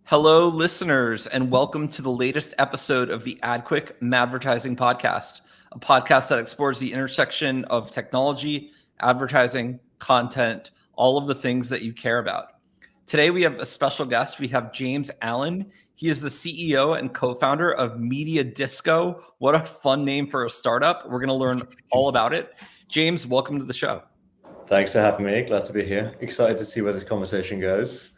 Hello, listeners, and welcome to the latest episode of the AdQuick MAdvertising Podcast, a podcast that explores the intersection of technology, advertising, content, all of the things that you care about. Today, we have a special guest. We have James Allen. He is the CEO and co-founder of Media Disco. What a fun name for a startup. We're going to learn all about it. James, welcome to the show. Thanks for having me. Glad to be here. Excited to see where this conversation goes.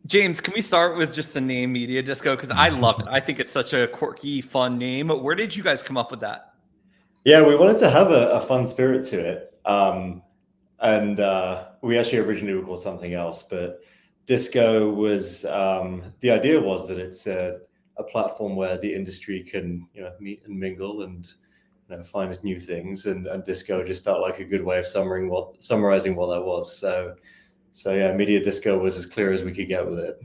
James, can we start with just the name Media Disco? Because I love it. I think it's such a quirky, fun name. Where did you guys come up with that? Yeah, we wanted to have a fun spirit to it. We actually originally were called something else, but Disco was, the idea was that it's a platform where the industry can, meet and mingle and find new things. And Disco just felt like a good way of summarizing what that was. So yeah, Media Disco was as clear as we could get with it.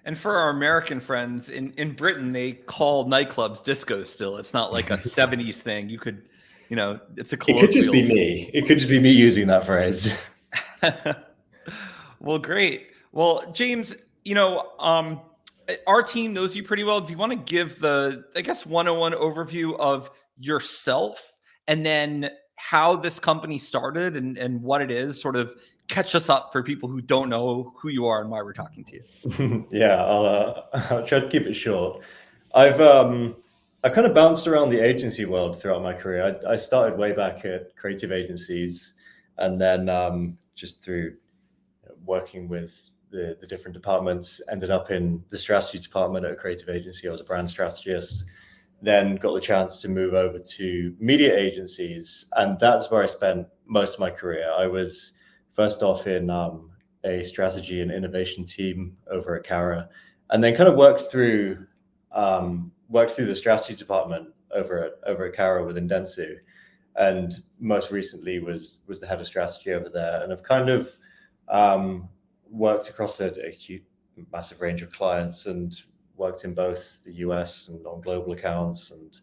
And for our American friends, in Britain, they call nightclubs disco still. It's not like a 70s thing. You could, it's a colloquial. It could just be me. It could just be me using that phrase. Well, great. Well, James, our team knows you pretty well. Do you want to give the, 101 overview of yourself and then how this company started and what it is, sort of catch us up for people who don't know who you are and why we're talking to you. Yeah, I'll try to keep it short. I've kind of bounced around the agency world throughout my career. I started way back at creative agencies, and then just through working with the different departments, ended up in the strategy department at a creative agency. I was a brand strategist, then got the chance to move over to media agencies, and that's where I spent most of my career. I was first off in a strategy and innovation team over at Cara, and then kind of worked through the strategy department over at Cara within Dentsu, and most recently was the head of strategy over there. And I've kind of worked across a massive range of clients and worked in both the US and on global accounts, and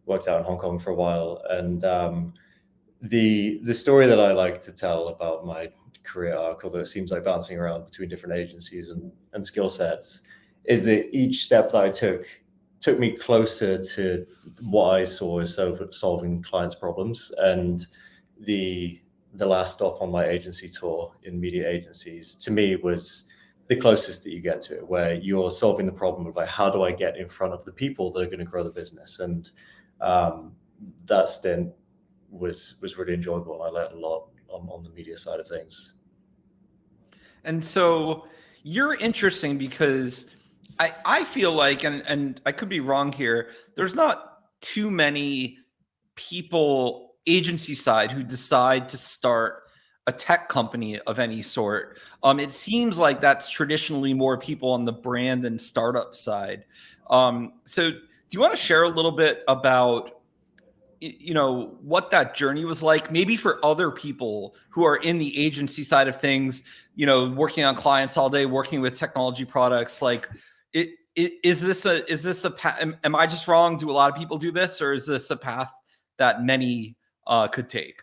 worked out in Hong Kong for a while. And the story that I like to tell about my career arc, although it seems like bouncing around between different agencies and skill sets, is that each step that I took me closer to what I saw as solving clients' problems. And the last stop on my agency tour in media agencies, to me, was the closest that you get to it, where you're solving the problem of, like, how do I get in front of the people that are going to grow the business? And that stint was really enjoyable, and I learned a lot on the media side of things. And so you're interesting because I feel like, and I could be wrong here, there's not too many people agency side who decide to start a tech company of any sort. It seems like that's traditionally more people on the brand and startup side. So do you want to share a little bit about what that journey was like, maybe for other people who are in the agency side of things, working on clients all day, working with technology products? Like, is this a path? Am I just wrong? Do a lot of people do this, or is this a path that many could take?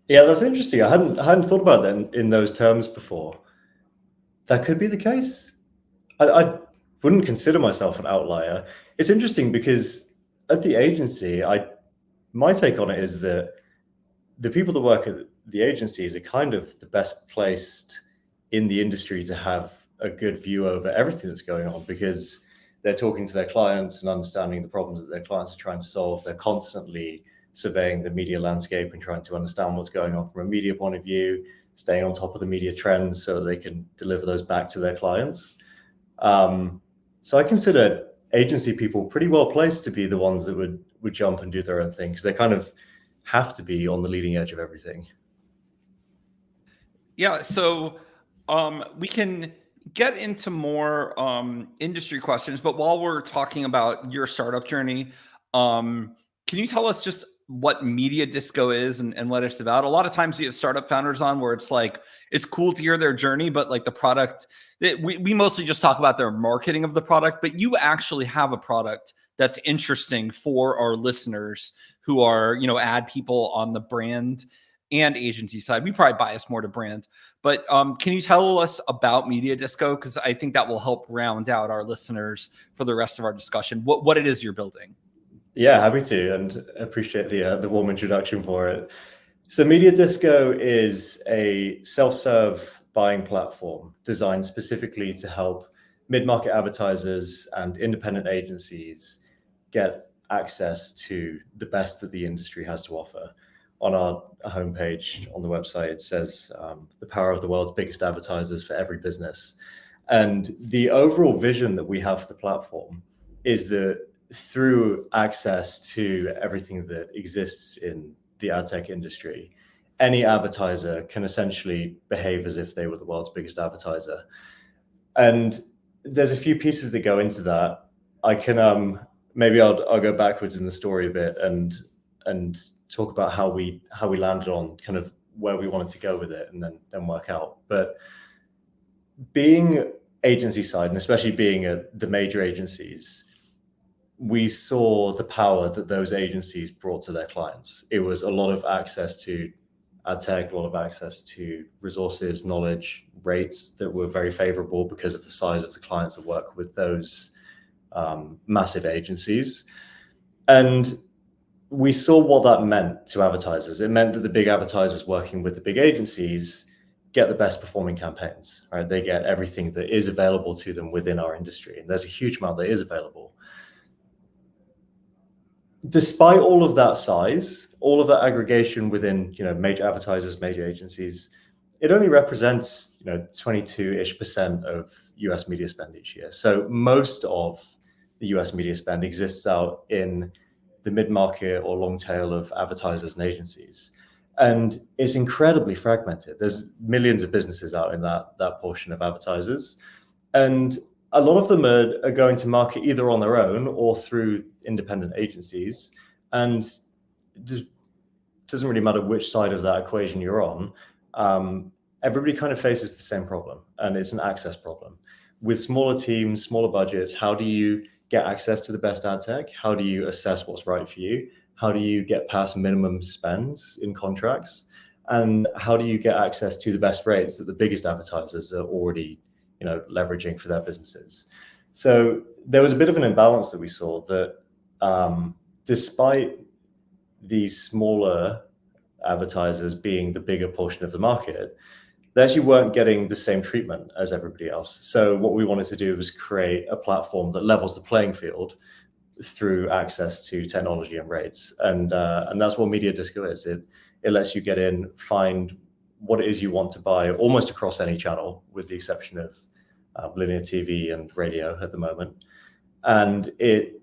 Yeah, that's interesting. I hadn't thought about that in those terms before. That could be the case. I wouldn't consider myself an outlier. It's interesting because at the agency, my take on it is that the people that work at the agencies are kind of the best placed in the industry to have a good view over everything that's going on, because they're talking to their clients and understanding the problems that their clients are trying to solve. They're constantly surveying the media landscape and trying to understand what's going on from a media point of view, staying on top of the media trends so they can deliver those back to their clients. So I consider agency people pretty well placed to be the ones that would jump and do their own thing, because they kind of have to be on the leading edge of everything. Yeah, so we can get into more industry questions, but while we're talking about your startup journey, can you tell us just what Media Disco is and what it's about? A lot of times we have startup founders on where it's like, it's cool to hear their journey, but like the product, we mostly just talk about their marketing of the product, but you actually have a product that's interesting for our listeners who are, ad people on the brand and agency side. We probably bias more to brand, but can you tell us about Media Disco? Because I think that will help round out our listeners for the rest of our discussion. What it is you're building. Yeah, happy to, and appreciate the warm introduction for it. So Media Disco is a self-serve buying platform designed specifically to help mid-market advertisers and independent agencies get access to the best that the industry has to offer. On our homepage on the website, it says the power of the world's biggest advertisers for every business. And the overall vision that we have for the platform is that through access to everything that exists in the ad tech industry, any advertiser can essentially behave as if they were the world's biggest advertiser. And there's a few pieces that go into that. I can maybe I'll go backwards in the story a bit and talk about how we landed on kind of where we wanted to go with it, and then work out. But being agency side, and especially being at the major agencies, we saw the power that those agencies brought to their clients. It was a lot of access to ad tech, a lot of access to resources, knowledge, rates that were very favorable because of the size of the clients that work with those massive agencies. And we saw what that meant to advertisers. It meant that the big advertisers working with the big agencies get the best performing campaigns, right? They get everything that is available to them within our industry. And there's a huge amount that is available. Despite all of that size, all of that aggregation within, major advertisers, major agencies, it only represents, 22-ish% of US media spend each year. So most of the US media spend exists out in the mid-market or long tail of advertisers and agencies. And it's incredibly fragmented. There's millions of businesses out in that portion of advertisers. And a lot of them are going to market either on their own or through independent agencies. And it doesn't really matter which side of that equation you're on. Everybody kind of faces the same problem, and it's an access problem. With smaller teams, smaller budgets, how do you get access to the best ad tech? How do you assess what's right for you? How do you get past minimum spends in contracts? And how do you get access to the best rates that the biggest advertisers are already leveraging for their businesses? So there was a bit of an imbalance that we saw that despite these smaller advertisers being the bigger portion of the market, they actually weren't getting the same treatment as everybody else. So what we wanted to do was create a platform that levels the playing field through access to technology and rates. And that's what Media Disco is. It lets you get in, find what it is you want to buy almost across any channel, with the exception of linear TV and radio at the moment. And it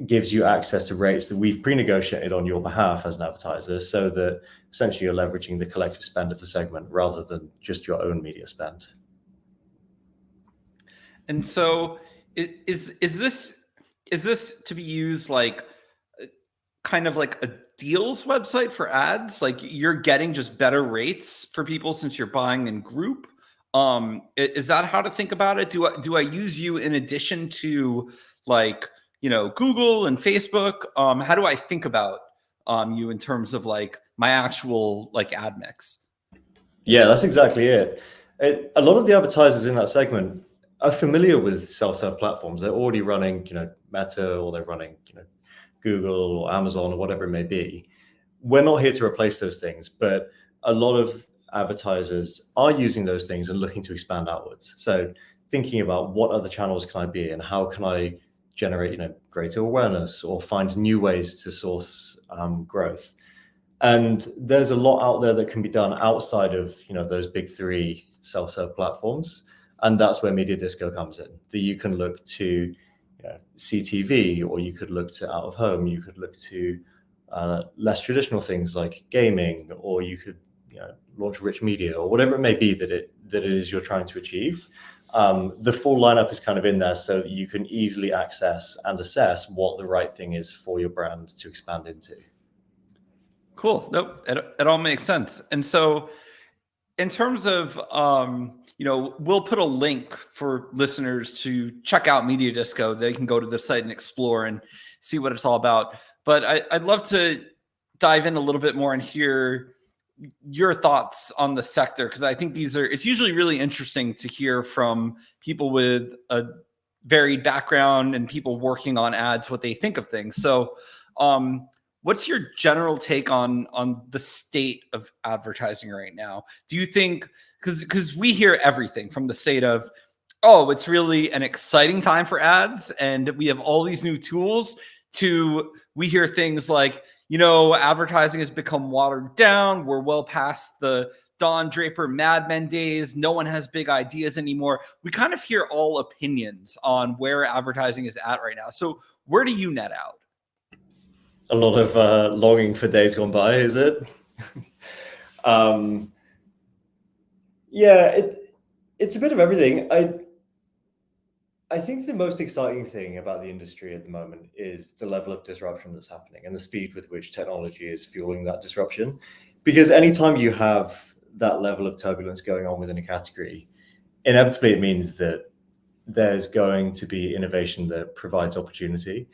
gives you access to rates that we've pre-negotiated on your behalf as an advertiser, so that essentially you're leveraging the collective spend of the segment rather than just your own media spend. And so is this to be used like kind of like a deals website for ads? Like you're getting just better rates for people since you're buying in group? Is that how to think about it? Do I use you in addition to like, Google and Facebook? How do I think about you in terms of like my actual like ad mix? Yeah, that's exactly it. A lot of the advertisers in that segment are familiar with self-serve platforms. They're already running, Meta, or they're running, Google or Amazon or whatever it may be. We're not here to replace those things, but a lot of advertisers are using those things and looking to expand outwards. So thinking about what other channels can I be in, how can I generate, greater awareness or find new ways to source growth. And there's a lot out there that can be done outside of, those big three self-serve platforms. And that's where Media Disco comes in. That you can look to CTV, or you could look to out of home, you could look to less traditional things like gaming, or you could launch rich media, or whatever it may be that it is you're trying to achieve. The full lineup is kind of in there so that you can easily access and assess what the right thing is for your brand to expand into. Cool. Nope. It all makes sense. And so in terms of, we'll put a link for listeners to check out Media Disco. They can go to the site and explore and see what it's all about. But I'd love to dive in a little bit more and hear your thoughts on the sector, because I think it's usually really interesting to hear from people with a varied background and people working on ads what they think of things. So what's your general take on the state of advertising right now? Do you think, because we hear everything from the state of, oh, it's really an exciting time for ads and we have all these new tools, to we hear things like, advertising has become watered down. We're well past the Don Draper Mad Men days. No one has big ideas anymore. We kind of hear all opinions on where advertising is at right now. So where do you net out? A lot of longing for days gone by, is it? Yeah, it's a bit of everything. I think the most exciting thing about the industry at the moment is the level of disruption that's happening and the speed with which technology is fueling that disruption. Because anytime you have that level of turbulence going on within a category, inevitably it means that there's going to be innovation that provides opportunity.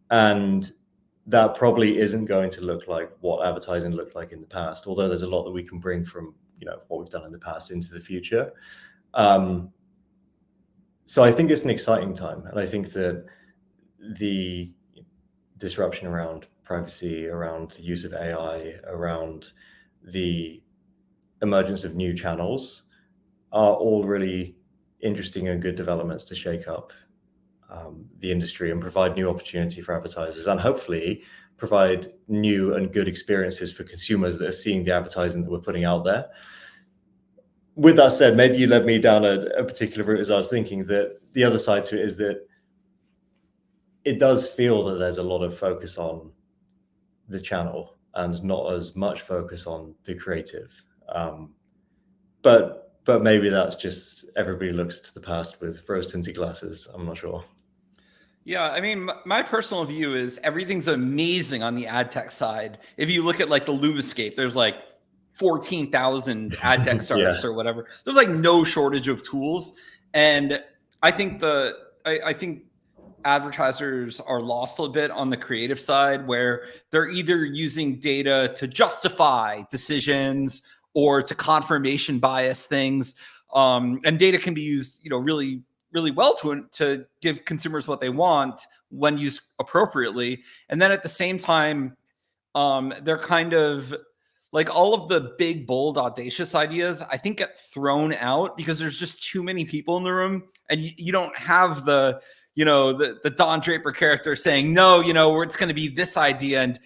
And that probably isn't going to look like what advertising looked like in the past, although there's a lot that we can bring from what we've done in the past into the future. So I think it's an exciting time. And I think that the disruption around privacy, around the use of AI, around the emergence of new channels are all really interesting and good developments to shake up the industry and provide new opportunity for advertisers, and hopefully provide new and good experiences for consumers that are seeing the advertising that we're putting out there. With that said, maybe you led me down a particular route as I was thinking, that the other side to it is that it does feel that there's a lot of focus on the channel and not as much focus on the creative. But maybe that's just everybody looks to the past with rose-tinted glasses. I'm not sure. Yeah, I mean, my personal view is everything's amazing on the ad tech side. If you look at like the LumaScape, there's like 14,000 ad tech startups or whatever. There's like no shortage of tools. And I think I think advertisers are lost a bit on the creative side, where they're either using data to justify decisions or to confirmation bias things. And data can be used, really, really well to give consumers what they want when used appropriately. And then at the same time, they're kind of like all of the big, bold, audacious ideas, I think, get thrown out because there's just too many people in the room, and you don't have the Don Draper character saying, no, it's going to be this idea, and,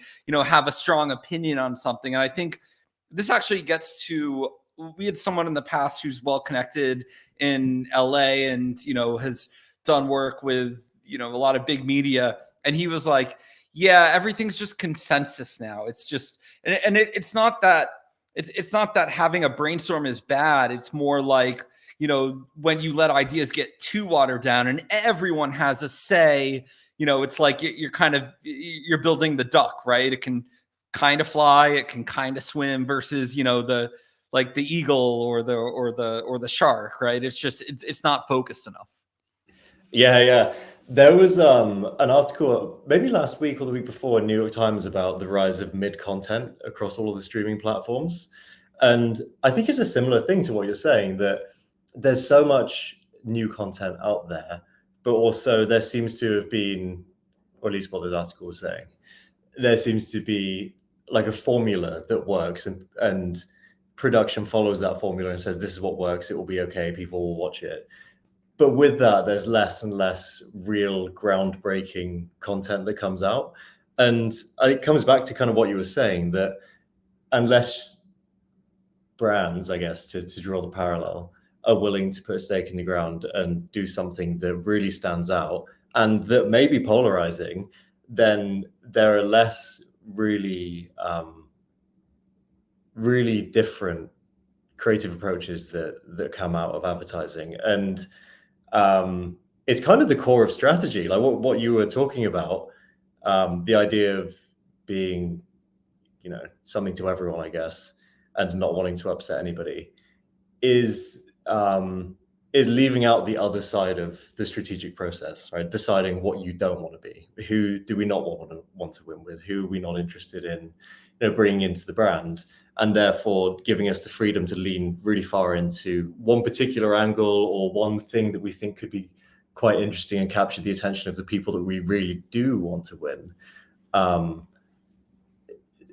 have a strong opinion on something. And I think this actually gets to, we had someone in the past who's well connected in LA and, has done work with, a lot of big media. And he was like, yeah, everything's just consensus now. It's just, and it's not that having a brainstorm is bad. It's more like, when you let ideas get too watered down and everyone has a say, it's like you're building the duck, right? It can kind of fly, it can kind of swim, versus, the eagle or the shark, right? It's just, it's not focused enough. Yeah. There was an article maybe last week or the week before in New York Times about the rise of mid-content across all of the streaming platforms. And I think it's a similar thing to what you're saying, that there's so much new content out there, but also there seems to have been, or at least what this article was saying, there seems to be like a formula that works, and production follows that formula and says, this is what works, it will be okay, people will watch it. But with that, there's less and less real groundbreaking content that comes out. And it comes back to kind of what you were saying, that unless brands, I guess, to draw the parallel, are willing to put a stake in the ground and do something that really stands out and that may be polarizing, then there are less really different creative approaches that come out of advertising. And it's kind of the core of strategy, like what you were talking about, the idea of being, something to everyone, I guess, and not wanting to upset anybody, is leaving out the other side of the strategic process, right? Deciding what you don't want to be. Who do we not want to win with? Who are we not interested in bringing into the brand, and therefore giving us the freedom to lean really far into one particular angle or one thing that we think could be quite interesting and capture the attention of the people that we really do want to win.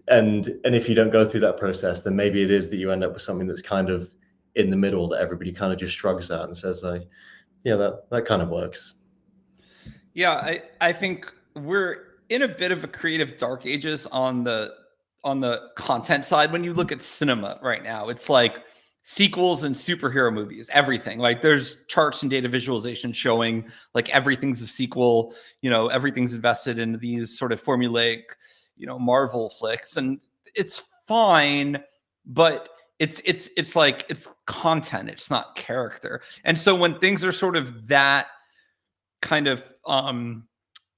And if you don't go through that process, then maybe it is that you end up with something that's kind of in the middle that everybody kind of just shrugs at and says, like, yeah, that kind of works. Yeah, I think we're in a bit of a creative dark ages on the content side. When you look at cinema right now, it's like sequels and superhero movies, everything. Like there's charts and data visualization showing like everything's a sequel, everything's invested in these sort of formulaic, Marvel flicks, and it's fine, but it's like it's content, it's not character. And so when things are sort of that kind of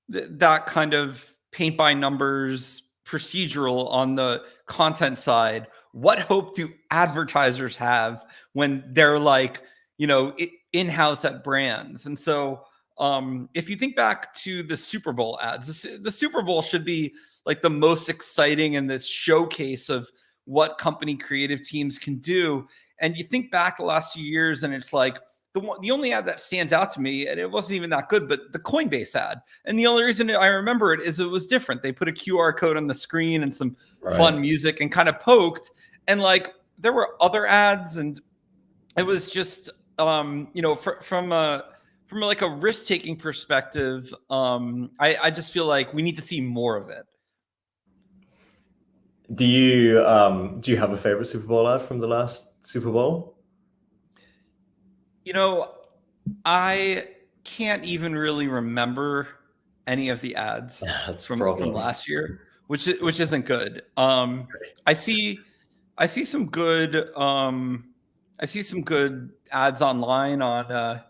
that kind of paint by numbers procedural on the content side, what hope do advertisers have when they're like, in-house at brands? And so if you think back to the Super Bowl ads, the Super Bowl should be like the most exciting and this showcase of what company creative teams can do. And you think back the last few years and it's like, the only ad that stands out to me, and it wasn't even that good, but the Coinbase ad. And the only reason I remember it is it was different. They put a QR code on the screen and some fun music and kind of poked. And like there were other ads, and it was just from like a risk-taking perspective, I just feel like we need to see more of it. Do you have a favorite Super Bowl ad from the last Super Bowl? I can't even really remember any of the ads from last year, which isn't good. I see some good ads online on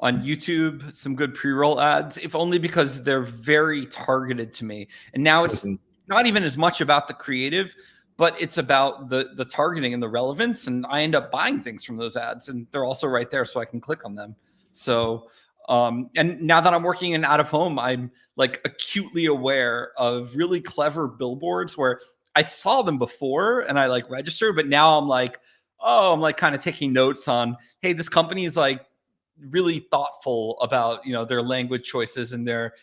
YouTube, some good pre-roll ads, if only because they're very targeted to me. And now it's not even as much about the creative, but it's about the targeting and the relevance. And I end up buying things from those ads, and they're also right there so I can click on them. So, and now that I'm working in out of home, I'm like acutely aware of really clever billboards where I saw them before and I like register, but now I'm like kind of taking notes on, hey, this company is like really thoughtful about, their language choices and their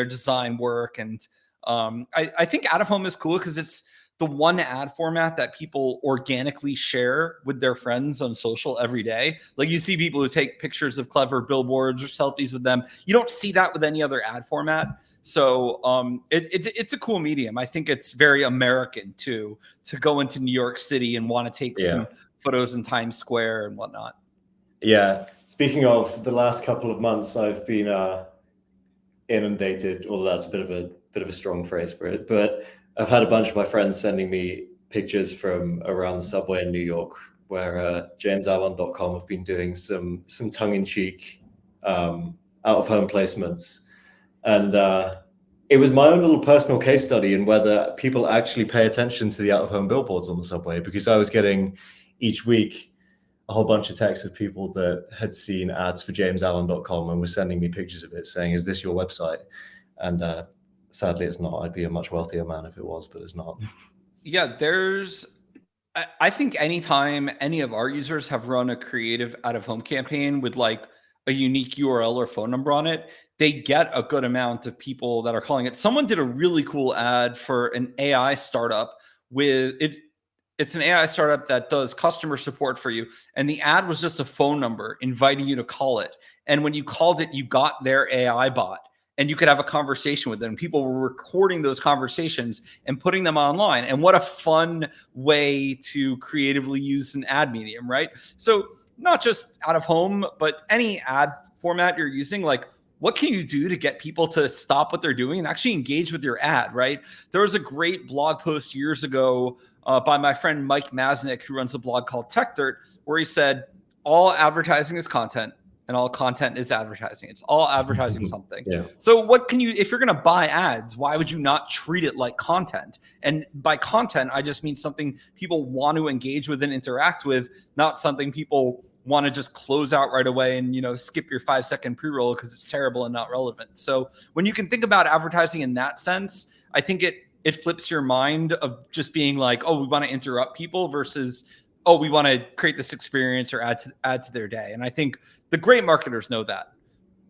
design work. And I think out of home is cool because it's the one ad format that people organically share with their friends on social every day. Like you see people who take pictures of clever billboards or selfies with them. You don't see that with any other ad format. So it's a cool medium. I think it's very American too, to go into New York City and want to take some photos in Times Square and whatnot. Yeah. Speaking of the last couple of months, I've been inundated, although that's a bit of a strong phrase for it, but I've had a bunch of my friends sending me pictures from around the subway in New York, where JamesAllen.com have been doing some tongue-in-cheek out-of-home placements. And it was my own little personal case study in whether people actually pay attention to the out-of-home billboards on the subway, because I was getting each week a whole bunch of texts of people that had seen ads for JamesAllen.com and were sending me pictures of it saying, is this your website? And sadly, it's not. I'd be a much wealthier man if it was, but it's not. Yeah, I think anytime any of our users have run a creative out-of-home campaign with like a unique URL or phone number on it, they get a good amount of people that are calling it. Someone did a really cool ad for an AI startup with it. It's an AI startup that does customer support for you. And the ad was just a phone number inviting you to call it. And when you called it, you got their AI bot. And you could have a conversation with them. People were recording those conversations and putting them online. And what a fun way to creatively use an ad medium, right? So not just out of home, but any ad format you're using, like what can you do to get people to stop what they're doing and actually engage with your ad, right? There was a great blog post years ago by my friend Mike Masnick, who runs a blog called Tech Dirt, where he said, all advertising is content. And all content is advertising. It's all advertising something. Yeah. So what can you, if you're going to buy ads, why would you not treat it like content? And by content, I just mean something people want to engage with and interact with, not something people want to just close out right away and, skip your 5-second pre-roll because it's terrible and not relevant. So when you can think about advertising in that sense, I think it it flips your mind of just being like, oh, we want to interrupt people versus, oh, we want to create this experience or add to their day. And I think the great marketers know that.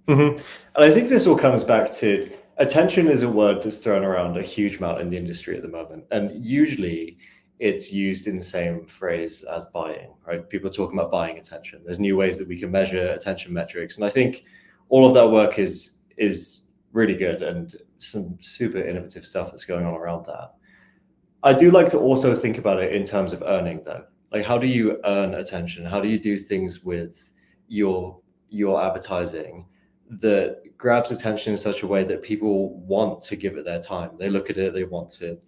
And I think this all comes back to attention is a word that's thrown around a huge amount in the industry at the moment. And usually it's used in the same phrase as buying, right? People are talking about buying attention. There's new ways that we can measure attention metrics. And I think all of that work is really good and some super innovative stuff that's going on around that. I do like to also think about it in terms of earning though. Like, how do you earn attention? How do you do things with your advertising that grabs attention in such a way that people want to give it their time? They look at it, they want to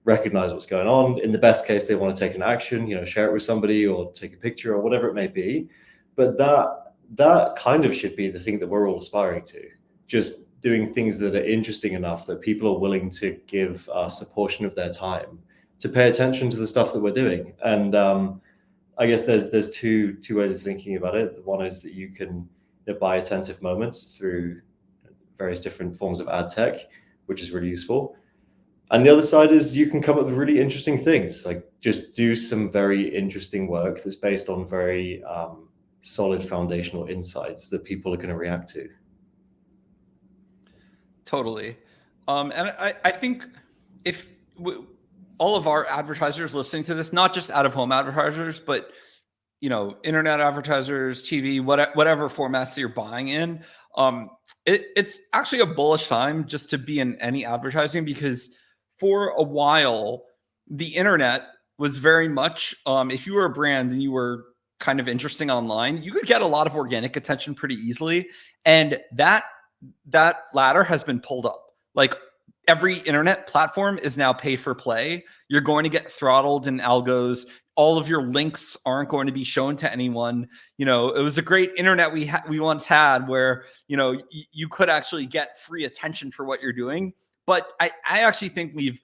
recognize what's going on. In the best case, they want to take an action, share it with somebody or take a picture or whatever it may be. But that kind of should be the thing that we're all aspiring to. Just doing things that are interesting enough that people are willing to give us a portion of their time to pay attention to the stuff that we're doing. And I guess there's two ways of thinking about it. One is that you can buy attentive moments through various different forms of ad tech, which is really useful. And the other side is you can come up with really interesting things, like just do some very interesting work that's based on very solid foundational insights that people are going to react to. Totally. And I think if all of our advertisers listening to this, not just out-of-home advertisers, but internet advertisers, TV, whatever formats you're buying in, it's actually a bullish time just to be in any advertising, because for a while, the internet was very much, if you were a brand and you were kind of interesting online, you could get a lot of organic attention pretty easily. And that ladder has been pulled up. Like, every internet platform is now pay for play. You're going to get throttled in algos. All of your links aren't going to be shown to anyone. It was a great internet we once had where, you could actually get free attention for what you're doing. But I actually think we've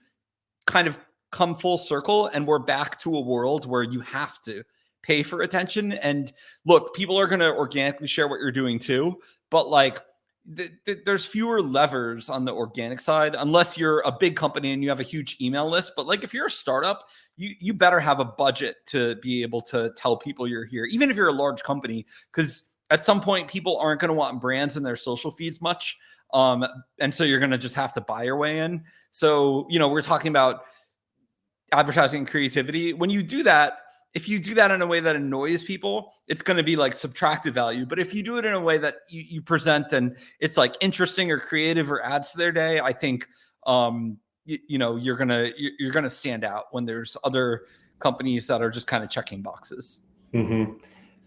kind of come full circle and we're back to a world where you have to pay for attention. And look, people are going to organically share what you're doing too. But like, there's fewer levers on the organic side, unless you're a big company and you have a huge email list. But like, if you're a startup, you better have a budget to be able to tell people you're here, even if you're a large company, because at some point people aren't going to want brands in their social feeds much. And so you're going to just have to buy your way in. So, we're talking about advertising creativity. When you do that, if you do that in a way that annoys people, it's going to be like subtractive value. But if you do it in a way that you present and it's like interesting or creative or adds to their day, I think you're gonna stand out when there's other companies that are just kind of checking boxes. Mm-hmm.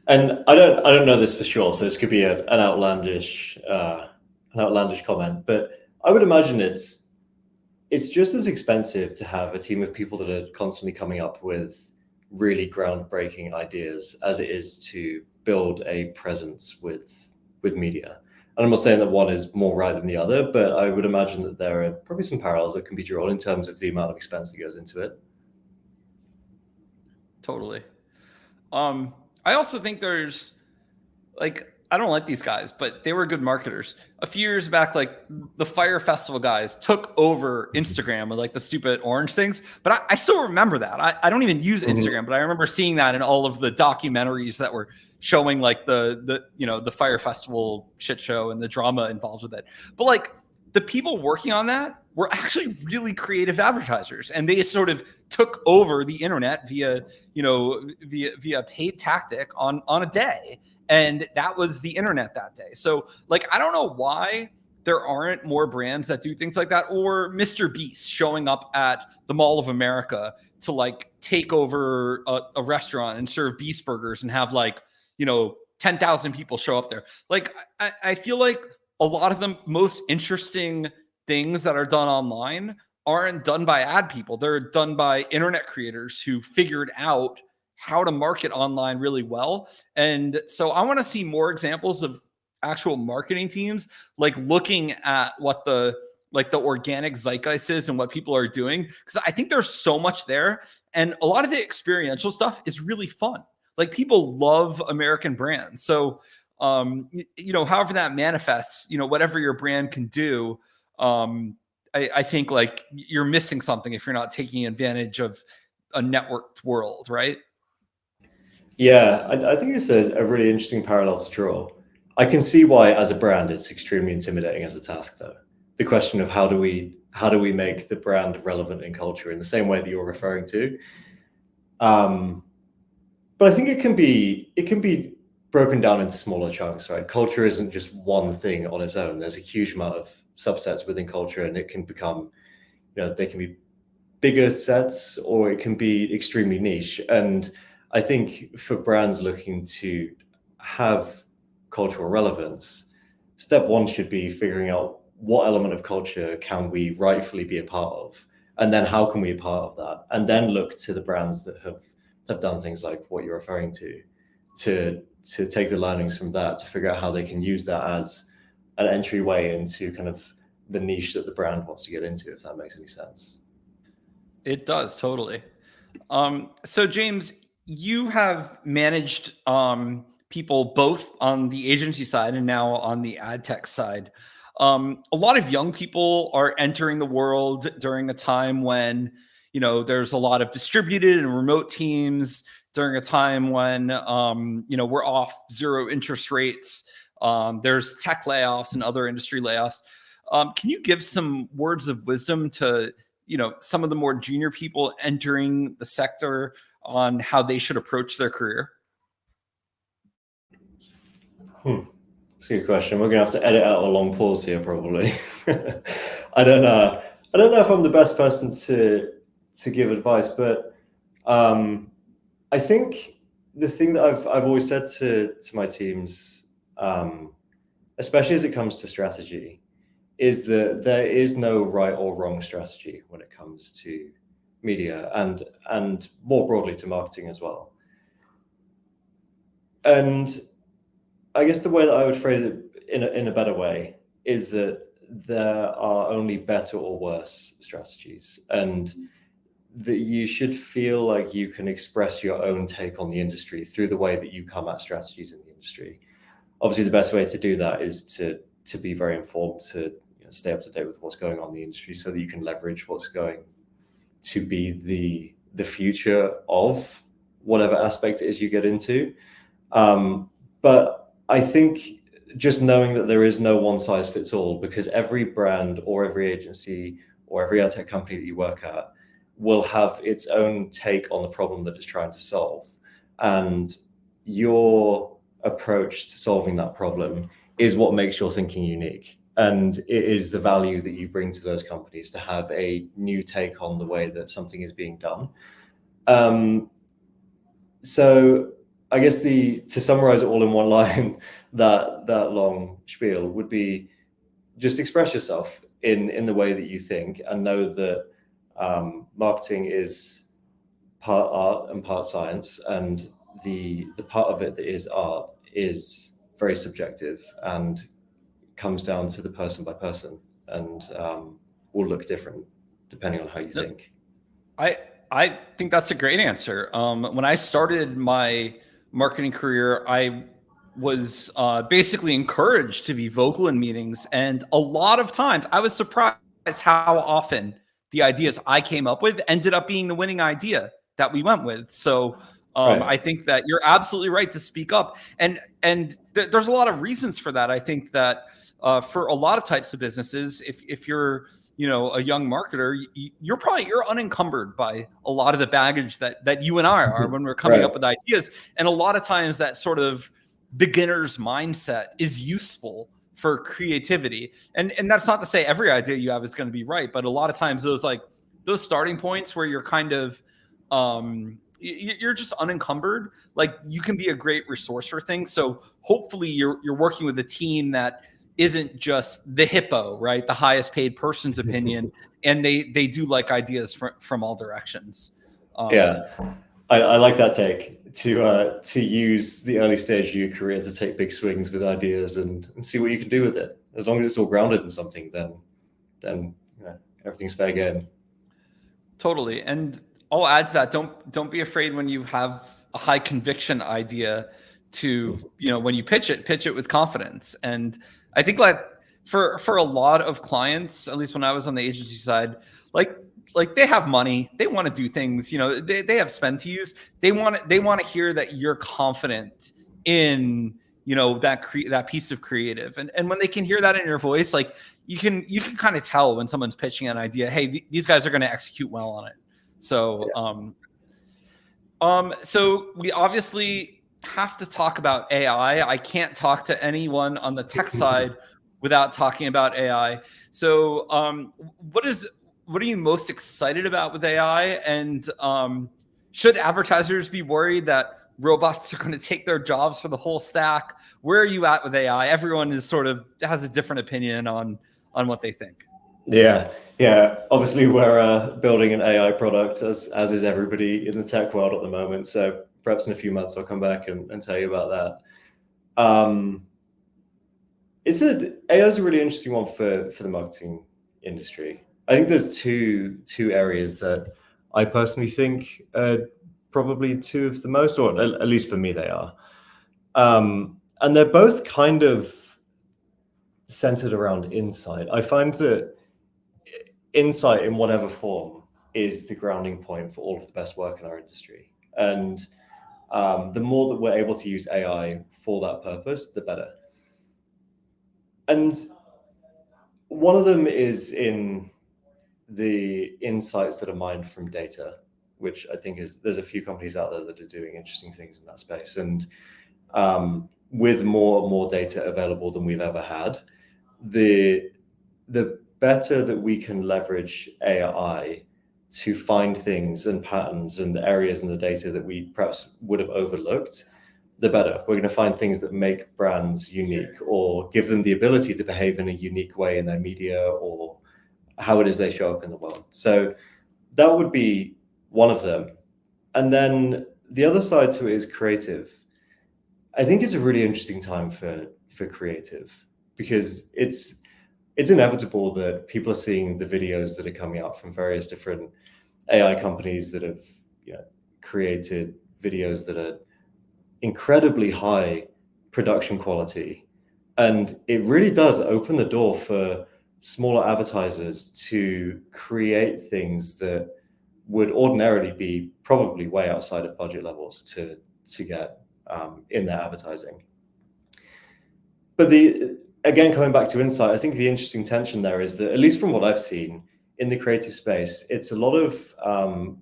And I don't know this for sure, so this could be an outlandish comment, but I would imagine it's just as expensive to have a team of people that are constantly coming up with really groundbreaking ideas as it is to build a presence with media. And I'm not saying that one is more right than the other, but I would imagine that there are probably some parallels that can be drawn in terms of the amount of expense that goes into it. Totally. I also think there's I don't like these guys, but they were good marketers. A few years back, like the Fire Festival guys took over Instagram with like the stupid orange things. But I still remember that. I don't even use Instagram, but I remember seeing that in all of the documentaries that were showing like the Fire Festival shit show and the drama involved with it. But like the people working on that were actually really creative advertisers, and they sort of took over the internet via paid tactic on a day. And that was the internet that day. So like, I don't know why there aren't more brands that do things like that, or Mr. Beast showing up at the Mall of America to like take over a restaurant and serve Beast burgers and have 10,000 people show up there. Like, I feel like a lot of the most interesting things that are done online aren't done by ad people. They're done by internet creators who figured out how to market online really well. And so I want to see more examples of actual marketing teams like looking at what the organic zeitgeist is and what people are doing, because I think there's so much there. And a lot of the experiential stuff is really fun. Like, people love American brands. So however that manifests, whatever your brand can do, I think like you're missing something if you're not taking advantage of a networked world, right? Yeah, I think it's a really interesting parallel to draw. I can see why, as a brand, it's extremely intimidating as a task, though. The question of how do we make the brand relevant in culture in the same way that you're referring to. But I think it can be broken down into smaller chunks, right? Culture isn't just one thing on its own. There's a huge amount of subsets within culture, and it can become, they can be bigger sets or it can be extremely niche. And I think for brands looking to have cultural relevance, step one should be figuring out what element of culture can we rightfully be a part of, and then how can we be a part of that, and then look to the brands that have done things like what you're referring to take the learnings from that to figure out how they can use that as an entryway into kind of the niche that the brand wants to get into, if that makes any sense. It does, totally. So James, you have managed people both on the agency side and now on the ad tech side. A lot of young people are entering the world during a time when, there's a lot of distributed and remote teams, during a time when, we're off zero interest rates. There's tech layoffs and other industry layoffs. Can you give some words of wisdom to some of the more junior people entering the sector on how they should approach their career? That's a good question. We're gonna have to edit out a long pause here, probably. I don't know. I don't know if I'm the best person to give advice, but I think the thing that I've always said to my teams, especially as it comes to strategy, is that there is no right or wrong strategy when it comes to media and more broadly to marketing as well. And I guess the way that I would phrase it in a better way is that there are only better or worse strategies, and that you should feel like you can express your own take on the industry through the way that you come at strategies in the industry. Obviously, the best way to do that is to be very informed, to stay up to date with what's going on in the industry so that you can leverage what's going to be the future of whatever aspect it is you get into. But I think just knowing that there is no one size fits all, because every brand or every agency or every ad tech company that you work at will have its own take on the problem that it's trying to solve. And your approach to solving that problem is what makes your thinking unique. And it is the value that you bring to those companies to have a new take on the way that something is being done. So I guess to summarize it all in one line, that long spiel would be just express yourself in the way that you think, and know that marketing is part art and part science, and the part of it that is art is very subjective and comes down to the person by person, and will look different depending on how you think. I think that's a great answer. When I started my marketing career, I was basically encouraged to be vocal in meetings, and a lot of times I was surprised how often the ideas I came up with ended up being the winning idea that we went with. So Right. I think that you're absolutely right to speak up, and there's a lot of reasons for that. I think that for a lot of types of businesses, if you're a young marketer, you're unencumbered by a lot of the baggage that you and I are when we're coming Right. up with ideas, and a lot of times that sort of beginner's mindset is useful for creativity. And that's not to say every idea you have is going to be right, but a lot of times those starting points where you're kind of you're just unencumbered, like you can be a great resource for things. So hopefully you're working with a team that isn't just the hippo, right? The highest paid person's opinion, and they do like ideas from all directions. Yeah, I like that take, to use the early stage of your career to take big swings with ideas and see what you can do with it. As long as it's all grounded in something, then everything's fair game. Totally. And I'll add to that, don't be afraid when you have a high conviction idea to, when you pitch it with confidence. And I think like for a lot of clients, at least when I was on the agency side, like they have money, they want to do things, they have spend to use. They want to hear that you're confident in, that piece of creative. And when they can hear that in your voice, like you can kind of tell when someone's pitching an idea, hey, these guys are going to execute well on it. So, so we obviously have to talk about AI. I can't talk to anyone on the tech side without talking about AI. So, what are you most excited about with AI? And should advertisers be worried that robots are going to take their jobs for the whole stack? Where are you at with AI? Everyone is sort of has a different opinion on what they think. Yeah. Obviously, we're building an AI product, as is everybody in the tech world at the moment. So perhaps in a few months, I'll come back and tell you about that. AI is a really interesting one for the marketing industry. I think there's two areas that I personally think are probably two of the most, or at least for me, they are. And they're both kind of centered around insight. I find that insight in whatever form is the grounding point for all of the best work in our industry. And the more that we're able to use AI for that purpose, the better. And one of them is in the insights that are mined from data, which I think there's a few companies out there that are doing interesting things in that space. And with more and more data available than we've ever had, the better that we can leverage AI to find things and patterns and areas in the data that we perhaps would have overlooked, the better. We're going to find things that make brands unique or give them the ability to behave in a unique way in their media or how it is they show up in the world. So that would be one of them. And then the other side to it is creative. I think it's a really interesting time for creative, because it's inevitable that people are seeing the videos that are coming out from various different AI companies that have created videos that are incredibly high production quality. And it really does open the door for smaller advertisers to create things that would ordinarily be probably way outside of budget levels to get in their advertising. But again, coming back to insight, I think the interesting tension there is that, at least from what I've seen in the creative space, it's a lot of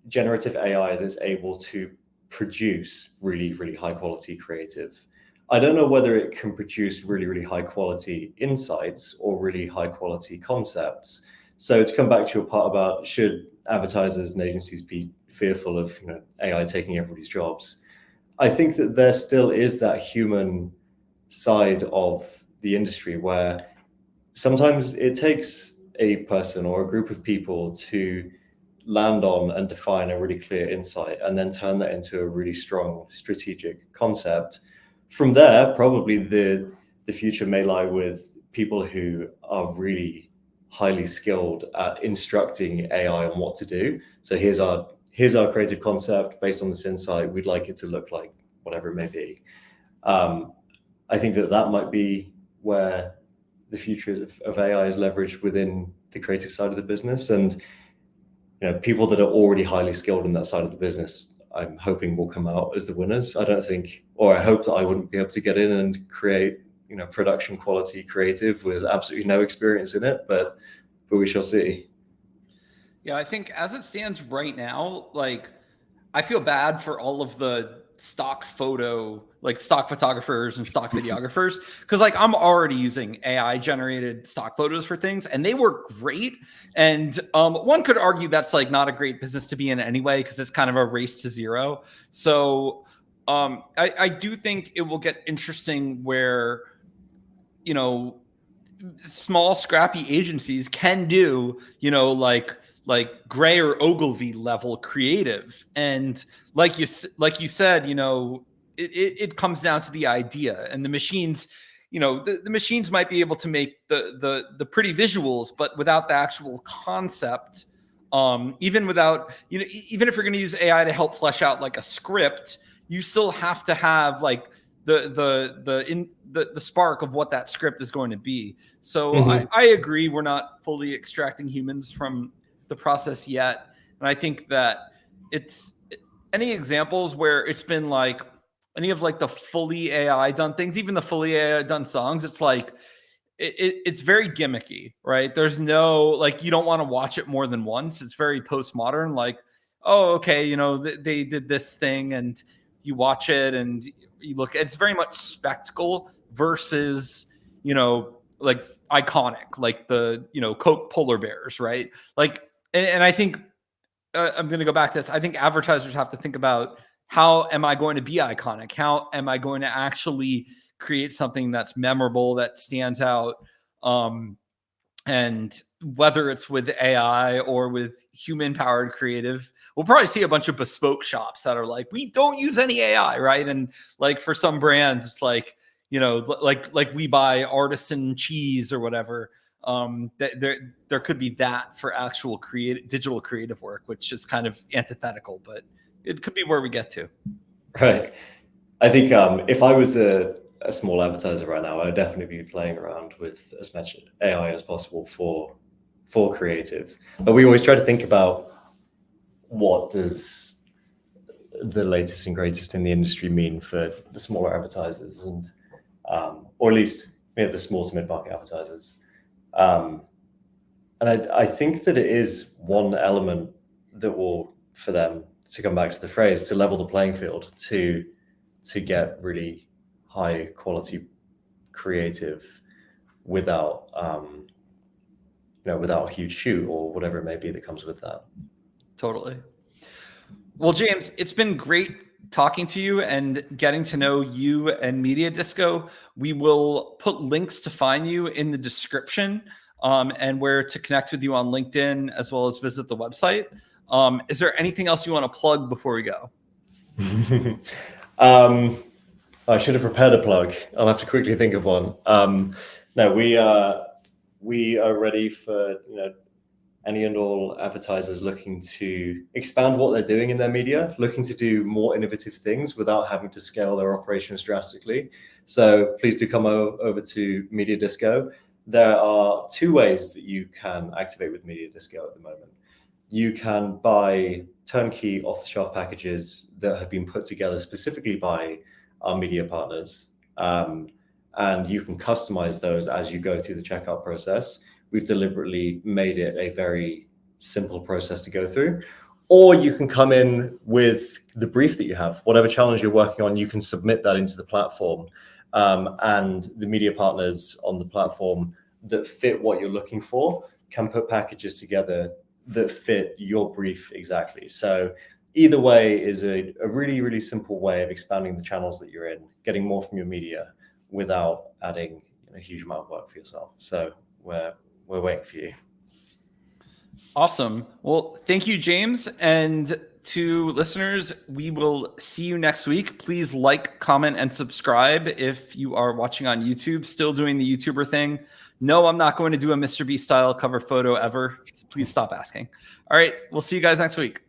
generative AI that's able to produce really, really high quality creative. I don't know whether it can produce really, really high quality insights or really high quality concepts. So to come back to your part about should advertisers and agencies be fearful of AI taking everybody's jobs, I think that there still is that human side of the industry where sometimes it takes a person or a group of people to land on and define a really clear insight and then turn that into a really strong strategic concept. From there, probably the future may lie with people who are really highly skilled at instructing AI on what to do. So here's our creative concept based on this insight. We'd like it to look like whatever it may be. I think that might be where the future of AI is leveraged within the creative side of the business. And people that are already highly skilled in that side of the business, I'm hoping will come out as the winners. I hope that I wouldn't be able to get in and create, production quality creative with absolutely no experience in it, but we shall see. Yeah, I think as it stands right now, I feel bad for all of the stock photographers and stock videographers, because I'm already using AI generated stock photos for things and they work great. And one could argue that's not a great business to be in anyway, because it's kind of a race to zero. So I do think it will get interesting where small scrappy agencies can do like Gray or Ogilvy level creative. And like you said, it comes down to the idea, and the machines, the machines might be able to make the pretty visuals, but without the actual concept. Even if you're going to use AI to help flesh out a script, you still have to have the spark of what that script is going to be. So I agree, we're not fully extracting humans from the process yet. And I think that it's any examples where it's been like any of like the fully AI done things, even the fully AI done songs, it's like it's very gimmicky, right? There's no like, you don't want to watch it more than once. It's very postmodern, like, oh, okay, you know, they did this thing, and you watch it and you look, it's very much spectacle versus, you know, like iconic, like the, you know, Coke polar bears, right? Like, and I think I'm going to go back to this. I think advertisers have to think about, how am I going to be iconic? How am I going to actually create something that's memorable, that stands out? And whether it's with AI or with human powered creative, we'll probably see a bunch of bespoke shops that are like, we don't use any AI, right? And like for some brands, it's like, you know, like we buy artisan cheese or whatever. There could be that for actual digital creative work, which is kind of antithetical, but it could be where we get to. Right. I think if I was a small advertiser right now, I'd definitely be playing around with as much AI as possible for creative. But we always try to think about, what does the latest and greatest in the industry mean for the smaller advertisers, and or at least, you know, the small to mid-market advertisers. And I think that it is one element that will, for them, to come back to the phrase, to level the playing field, to get really high quality creative without without a huge shoot or whatever it may be that comes with that. Totally. Well, James, it's been great talking to you and getting to know you and Media Disco. We will put links to find you in the description, and where to connect with you on LinkedIn, as well as visit the website. Is there anything else you want to plug before we go? I should have prepared a plug. I'll have to quickly think of one. No, we are ready for, you know, any and all advertisers looking to expand what they're doing in their media, looking to do more innovative things without having to scale their operations drastically. So please do come over to Media Disco. There are two ways that you can activate with Media Disco at the moment. You can buy turnkey off-the-shelf packages that have been put together specifically by our media partners, and you can customize those as you go through the checkout process. We've deliberately made it a very simple process to go through. Or you can come in with the brief that you have, whatever challenge you're working on, you can submit that into the platform, and the media partners on the platform that fit what you're looking for can put packages together that fit your brief exactly. So either way is a really, really simple way of expanding the channels that you're in, getting more from your media without adding a huge amount of work for yourself. So we're waiting for you. Awesome. Well, thank you, James. And to listeners, we will see you next week. Please like, comment, and subscribe if you are watching on YouTube. Still doing the YouTuber thing. No, I'm not going to do a Mr. Beast style cover photo ever. Please stop asking. All right. We'll see you guys next week.